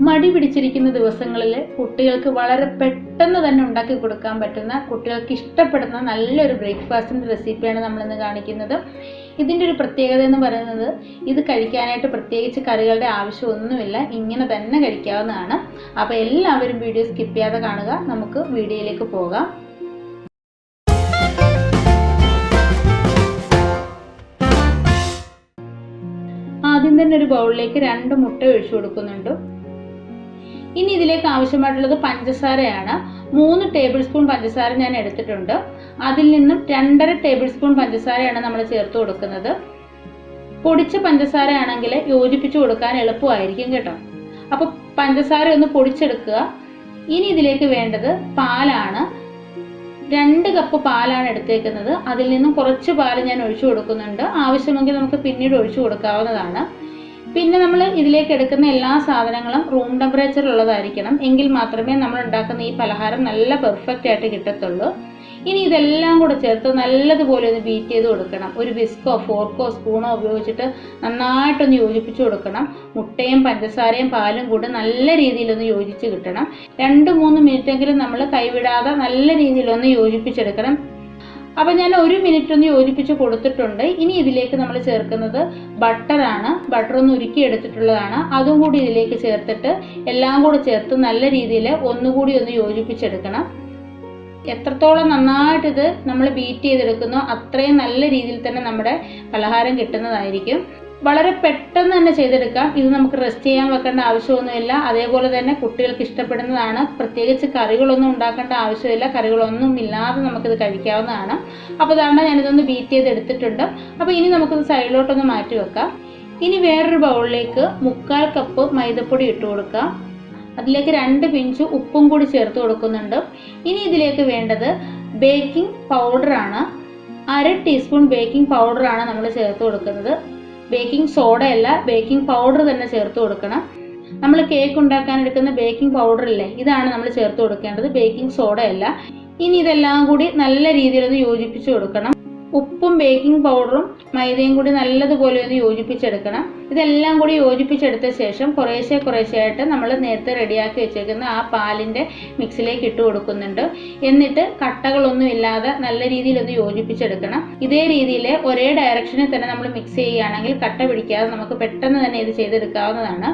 മടി പിടിച്ചിരിക്കുന്ന ദിവസങ്ങളിൽ കുട്ടികൾക്ക് വളരെ പെട്ടെന്ന് തന്നെ ഉണ്ടാക്കി കൊടുക്കാൻ പറ്റുന്ന, കുട്ടികൾക്ക് ഇഷ്ടപ്പെടുന്ന നല്ലൊരു ബ്രേക്ക്ഫാസ്റ്റിൻ്റെ റെസിപ്പിയാണ് നമ്മളിന്ന് കാണിക്കുന്നത്. ഇതിൻ്റെ ഒരു പ്രത്യേകത എന്ന് പറയുന്നത്, ഇത് കഴിക്കാനായിട്ട് പ്രത്യേകിച്ച് കറികളുടെ ആവശ്യമൊന്നുമില്ല, ഇങ്ങനെ തന്നെ കഴിക്കാവുന്നതാണ്. അപ്പോൾ എല്ലാവരും വീഡിയോ സ്കിപ്പ് ചെയ്യാതെ കാണുക. നമുക്ക് വീഡിയോയിലേക്ക് പോകാം. ആദ്യം തന്നെ ഒരു ബൗളിലേക്ക് 2 മുട്ട ഒഴിച്ചു കൊടുക്കുന്നുണ്ട്. ഇനി ഇതിലേക്ക് ആവശ്യമായിട്ടുള്ളത് പഞ്ചസാരയാണ്. 3 ടേബിൾ സ്പൂൺ പഞ്ചസാര ഞാൻ എടുത്തിട്ടുണ്ട്. അതിൽ നിന്നും 2.5 ടേബിൾ സ്പൂൺ പഞ്ചസാരയാണ് നമ്മൾ ചേർത്ത് കൊടുക്കുന്നത്. പൊടിച്ച പഞ്ചസാര ആണെങ്കിൽ യോജിപ്പിച്ചു കൊടുക്കാൻ എളുപ്പമായിരിക്കും കേട്ടോ. അപ്പോൾ പഞ്ചസാര ഒന്ന് പൊടിച്ചെടുക്കുക. ഇനി ഇതിലേക്ക് വേണ്ടത് പാലാണ്. 2 കപ്പ് പാലാണ് എടുത്തേക്കുന്നത്. അതിൽ നിന്നും കുറച്ച് പാല് ഞാൻ ഒഴിച്ചു കൊടുക്കുന്നുണ്ട്. ആവശ്യമെങ്കിൽ നമുക്ക് പിന്നീട് ഒഴിച്ചു കൊടുക്കാവുന്നതാണ്. പിന്നെ നമ്മൾ ഇതിലേക്ക് എടുക്കുന്ന എല്ലാ സാധനങ്ങളും റൂം ടെമ്പറേച്ചറിലുള്ളതായിരിക്കണം. എങ്കിൽ മാത്രമേ നമ്മൾ ഉണ്ടാക്കുന്ന ഈ പലഹാരം നല്ല പെർഫെക്റ്റ് ആയിട്ട് കിട്ടത്തുള്ളൂ. ഇനി ഇതെല്ലാം കൂടെ ചേർത്ത് നല്ലതുപോലെ ഒന്ന് ബീറ്റ് ചെയ്ത് കൊടുക്കണം. ഒരു വിസ്കോ ഫോർക്കോ സ്പൂണോ ഉപയോഗിച്ചിട്ട് നന്നായിട്ടൊന്ന് യോജിപ്പിച്ച് കൊടുക്കണം. മുട്ടയും പഞ്ചസാരയും പാലും കൂടെ നല്ല രീതിയിലൊന്ന് യോജിച്ച് കിട്ടണം. 2-3 മിനിറ്റെങ്കിലും നമ്മൾ കൈവിടാതെ നല്ല രീതിയിലൊന്ന് യോജിപ്പിച്ചെടുക്കണം. അപ്പം ഞാൻ 1 മിനിറ്റ് ഒന്ന് യോജിപ്പിച്ച് കൊടുത്തിട്ടുണ്ട്. ഇനി ഇതിലേക്ക് നമ്മൾ ചേർക്കുന്നത് ബട്ടറാണ്. ബട്ടർ ഒന്ന് ഉരുക്കി എടുത്തിട്ടുള്ളതാണ്. അതും കൂടി ഇതിലേക്ക് ചേർത്തിട്ട് എല്ലാം കൂടി ചേർത്ത് നല്ല രീതിയിൽ ഒന്നുകൂടി ഒന്ന് യോജിപ്പിച്ചെടുക്കണം. എത്രത്തോളം നന്നായിട്ട് ഇത് നമ്മൾ ബീറ്റ് ചെയ്തെടുക്കുന്നോ അത്രയും നല്ല രീതിയിൽ തന്നെ നമ്മുടെ പലഹാരം കിട്ടുന്നതായിരിക്കും. വളരെ പെട്ടെന്ന് തന്നെ ചെയ്തെടുക്കാം. ഇത് നമുക്ക് റെസ്റ്റ് ചെയ്യാൻ വെക്കേണ്ട ആവശ്യമൊന്നുമില്ല. അതേപോലെ തന്നെ കുട്ടികൾക്ക് ഇഷ്ടപ്പെടുന്നതാണ്. പ്രത്യേകിച്ച് കറികളൊന്നും ഉണ്ടാക്കേണ്ട ആവശ്യമില്ല. കറികളൊന്നും ഇല്ലാതെ നമുക്കിത് കഴിക്കാവുന്നതാണ്. അപ്പോൾ അതാണ് ഞാനിതൊന്ന് ബീറ്റ് ചെയ്തെടുത്തിട്ടുണ്ട്. അപ്പോൾ ഇനി നമുക്കിത് സൈഡിലോട്ടൊന്ന് മാറ്റി വെക്കാം. ഇനി വേറൊരു ബൗളിലേക്ക് 1/4 കപ്പ് മൈദപ്പൊടി ഇട്ട് കൊടുക്കാം. അതിലേക്ക് 2 പിഞ്ച് ഉപ്പും കൂടി ചേർത്ത് കൊടുക്കുന്നുണ്ട്. ഇനി ഇതിലേക്ക് വേണ്ടത് ബേക്കിംഗ് പൗഡറാണ്. 1/2 ടീസ്പൂൺ ബേക്കിംഗ് പൗഡറാണ് നമ്മൾ ചേർത്ത് കൊടുക്കുന്നത്. ബേക്കിംഗ് സോഡയല്ല, ബേക്കിംഗ് പൗഡർ തന്നെ ചേർത്ത് കൊടുക്കണം. നമ്മൾ കേക്ക് ഉണ്ടാക്കാൻ എടുക്കുന്ന ബേക്കിംഗ് പൗഡർ ഇല്ലേ, ഇതാണ് നമ്മൾ ചേർത്ത് കൊടുക്കേണ്ടത്, ബേക്കിംഗ് സോഡയല്ല. ഇനി ഇതെല്ലാം കൂടി നല്ല രീതിയിലൊന്ന് യോജിപ്പിച്ച് കൊടുക്കണം. ഉപ്പും ബേക്കിംഗ് പൗഡറും മൈദയും കൂടി നല്ലതുപോലെ ഒന്ന് യോജിപ്പിച്ചെടുക്കണം. ഇതെല്ലാം കൂടി യോജിപ്പിച്ചെടുത്ത ശേഷം കുറേശ്ശെയായിട്ട് നമ്മൾ നേരത്തെ റെഡിയാക്കി വെച്ചേക്കുന്ന ആ പാലിൻ്റെ മിക്സിലേക്ക് ഇട്ട് കൊടുക്കുന്നുണ്ട്. എന്നിട്ട് കട്ടകളൊന്നും ഇല്ലാതെ നല്ല രീതിയിലൊന്ന് യോജിപ്പിച്ചെടുക്കണം. ഇതേ രീതിയിൽ ഒരേ ഡയറക്ഷനിൽ തന്നെ നമ്മൾ മിക്സ് ചെയ്യുകയാണെങ്കിൽ കട്ട പിടിക്കാതെ നമുക്ക് പെട്ടെന്ന് തന്നെ ഇത് ചെയ്തെടുക്കാവുന്നതാണ്.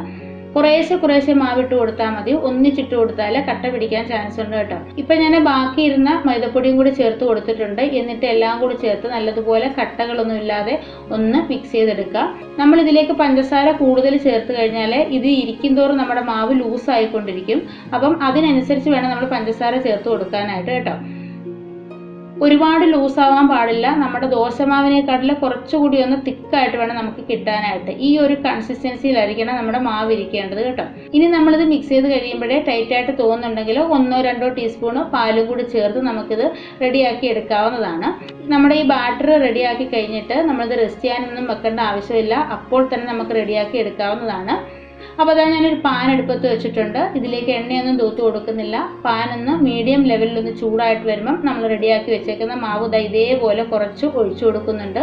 കുറേശ്ശെ മാവിട്ട് കൊടുത്താൽ മതി. ഒന്നിച്ചിട്ട് കൊടുത്താൽ കട്ട പിടിക്കാൻ ചാൻസ് ഉണ്ട് കേട്ടോ. ഇപ്പം ഞാൻ ബാക്കിയിരുന്ന മൈദപ്പൊടിയും കൂടി ചേർത്ത് കൊടുത്തിട്ടുണ്ട്. എന്നിട്ട് എല്ലാം കൂടി ചേർത്ത് നല്ലതുപോലെ കട്ടകളൊന്നും ഇല്ലാതെ ഒന്ന് മിക്സ് ചെയ്തെടുക്കുക. നമ്മൾ ഇതിലേക്ക് പഞ്ചസാര കൂടുതൽ ചേർത്ത് കഴിഞ്ഞാൽ ഇത് ഇരിക്കും തോറും നമ്മുടെ മാവ് ലൂസായിക്കൊണ്ടിരിക്കും. അപ്പം അതിനനുസരിച്ച് വേണം നമ്മൾ പഞ്ചസാര ചേർത്ത് കൊടുക്കാനായിട്ട് കേട്ടോ. ഒരുപാട് ലൂസാവാൻ പാടില്ല. നമ്മുടെ ദോശമാവിനേക്കാട്ടിൽ കുറച്ചുകൂടി ഒന്ന് തിക്കായിട്ട് വേണം നമുക്ക് കിട്ടാനായിട്ട്. ഈ ഒരു കൺസിസ്റ്റൻസിയിലായിരിക്കണം നമ്മുടെ മാവ് ഇരിക്കേണ്ടത് കേട്ടോ. ഇനി നമ്മളിത് മിക്സ് ചെയ്ത് കഴിയുമ്പോഴേ ടൈറ്റായിട്ട് തോന്നുന്നുണ്ടെങ്കിൽ 1-2 ടീസ്പൂണ് പാലും കൂടി ചേർത്ത് നമുക്കിത് റെഡിയാക്കി എടുക്കാവുന്നതാണ്. നമ്മുടെ ഈ ബാറ്റർ റെഡിയാക്കി കഴിഞ്ഞിട്ട് നമ്മളിത് റെസ്റ്റ് ചെയ്യാനൊന്നും വെക്കേണ്ട ആവശ്യമില്ല. അപ്പോൾ തന്നെ നമുക്ക് റെഡിയാക്കി എടുക്കാവുന്നതാണ്. അപ്പോൾ അതാ ഞാനൊരു പാൻ അടുപ്പത്ത് വെച്ചിട്ടുണ്ട്. ഇതിലേക്ക് എണ്ണയൊന്നും തൂത്ത് കൊടുക്കുന്നില്ല. പാൻ ഒന്ന് മീഡിയം ലെവലിലൊന്ന് ചൂടായിട്ട് വരുമ്പം നമ്മൾ റെഡിയാക്കി വെച്ചേക്കുന്ന മാവ് ഇതേപോലെ കുറച്ച് ഒഴിച്ചു കൊടുക്കുന്നുണ്ട്.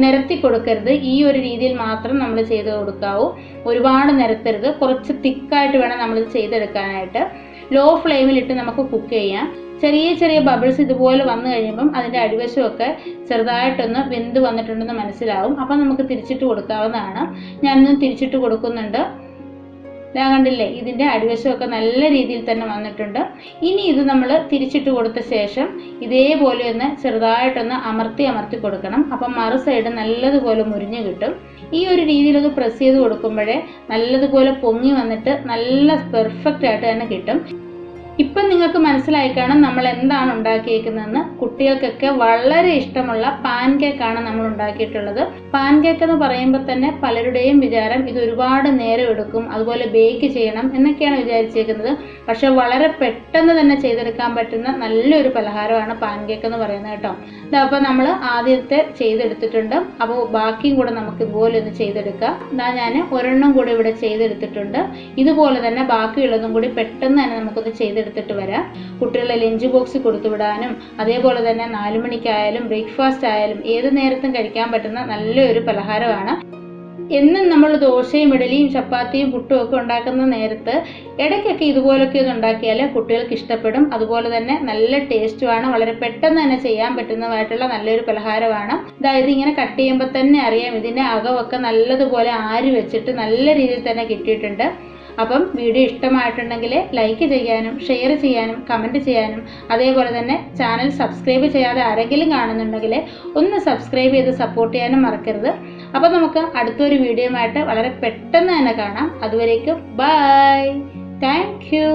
നിരത്തി കൊടുക്കരുത്. ഈ ഒരു രീതിയിൽ മാത്രം നമ്മൾ ചെയ്ത് കൊടുക്കാവൂ. ഒരുപാട് നിരത്തരുത്. കുറച്ച് തിക്കായിട്ട് വേണം നമ്മളിത് ചെയ്തെടുക്കാനായിട്ട്. ലോ ഫ്ലെയിമിലിട്ട് നമുക്ക് കുക്ക് ചെയ്യാം. ചെറിയ ബബിൾസ് ഇതുപോലെ വന്നു കഴിയുമ്പം അതിൻ്റെ അടിവശമൊക്കെ ചെറുതായിട്ടൊന്ന് വെന്ത് വന്നിട്ടുണ്ടെന്ന് മനസ്സിലാവും. അപ്പം നമുക്ക് തിരിച്ചിട്ട് കൊടുക്കാവുന്നതാണ്. ഞാനൊന്ന് തിരിച്ചിട്ട് കൊടുക്കുന്നുണ്ട്. കണ്ടില്ലേ, ഇതിൻ്റെ അടിവശമൊക്കെ നല്ല രീതിയിൽ തന്നെ വന്നിട്ടുണ്ട്. ഇനി ഇത് നമ്മൾ തിരിച്ചിട്ട് കൊടുത്ത ശേഷം ഇതേപോലെ ഒന്ന് ചെറുതായിട്ടൊന്ന് അമർത്തി കൊടുക്കണം. അപ്പം മറു സൈഡ് നല്ലതുപോലെ മുരിഞ്ഞ് കിട്ടും. ഈ ഒരു രീതിയിലൊന്ന് പ്രസ് ചെയ്ത് കൊടുക്കുമ്പോഴേ നല്ലതുപോലെ പൊങ്ങി വന്നിട്ട് നല്ല പെർഫെക്റ്റ് ആയിട്ട് തന്നെ കിട്ടും. ഇപ്പം നിങ്ങൾക്ക് മനസ്സിലായി കാണും നമ്മൾ എന്താണ് ഉണ്ടാക്കിയേക്കുന്നതെന്ന്. കുട്ടികൾക്കൊക്കെ വളരെ ഇഷ്ടമുള്ള പാൻ കേക്കാണ് നമ്മൾ ഉണ്ടാക്കിയിട്ടുള്ളത്. പാൻ കേക്ക് എന്ന് പറയുമ്പോൾ തന്നെ പലരുടെയും വിചാരം ഇത് ഒരുപാട് നേരം എടുക്കും, അതുപോലെ ബേക്ക് ചെയ്യണം എന്നൊക്കെയാണ് വിചാരിച്ചേക്കുന്നത്. പക്ഷെ വളരെ പെട്ടെന്ന് തന്നെ ചെയ്തെടുക്കാൻ പറ്റുന്ന നല്ലൊരു പലഹാരമാണ് പാൻ കേക്ക് എന്ന് പറയുന്നത് കേട്ടോ. അപ്പോൾ നമ്മൾ ആദ്യത്തെ ചെയ്തെടുത്തിട്ടുണ്ട്. അപ്പോൾ ബാക്കിയും കൂടെ നമുക്ക് ഇതുപോലെ ഒന്ന് ചെയ്തെടുക്കാം. ഞാൻ ഒരെണ്ണം കൂടെ ഇവിടെ ചെയ്തെടുത്തിട്ടുണ്ട്. ഇതുപോലെ തന്നെ ബാക്കിയുള്ളതും കൂടി പെട്ടെന്ന് തന്നെ നമുക്കൊന്ന് ചെയ്തെടുത്തിട്ട് വരാം. കുട്ടികളെ ലഞ്ച് ബോക്സ് കൊടുത്തുവിടാനും അതേപോലെ തന്നെ 4 മണിക്കായാലും ബ്രേക്ക്ഫാസ്റ്റ് ആയാലും ഏത് നേരത്തും കഴിക്കാൻ പറ്റുന്ന നല്ലൊരു പലഹാരമാണ്. എന്നും നമ്മൾ ദോശയും ഇഡലിയും ചപ്പാത്തിയും പുട്ടും ഒക്കെ ഉണ്ടാക്കുന്ന നേരത്ത് ഇടയ്ക്കൊക്കെ ഇതുപോലൊക്കെ ഒന്ന് ഉണ്ടാക്കിയാൽ കുട്ടികൾക്ക് ഇഷ്ടപ്പെടും. അതുപോലെ തന്നെ നല്ല ടേസ്റ്റുമാണ്, വളരെ പെട്ടെന്ന് തന്നെ ചെയ്യാൻ പറ്റുന്നതായിട്ടുള്ള നല്ലൊരു പലഹാരമാണ്. അതായത് ഇങ്ങനെ കട്ട് ചെയ്യുമ്പോൾ തന്നെ അറിയാം ഇതിൻ്റെ അകമൊക്കെ നല്ലതുപോലെ ആരി വെച്ചിട്ട് നല്ല രീതിയിൽ തന്നെ കിട്ടിയിട്ടുണ്ട്. അപ്പം വീഡിയോ ഇഷ്ടമായിട്ടുണ്ടെങ്കിൽ ലൈക്ക് ചെയ്യാനും ഷെയർ ചെയ്യാനും കമൻറ്റ് ചെയ്യാനും അതേപോലെ തന്നെ ചാനൽ സബ്സ്ക്രൈബ് ചെയ്യാതെ ആരെങ്കിലും കാണുന്നുണ്ടെങ്കിൽ ഒന്ന് സബ്സ്ക്രൈബ് ചെയ്ത് സപ്പോർട്ട് ചെയ്യാനും മറക്കരുത്. അപ്പോൾ നമുക്ക് അടുത്തൊരു വീഡിയോയുമായിട്ട് വളരെ പെട്ടെന്ന് തന്നെ കാണാം. അതുവരേക്കും ബൈ. Thank you.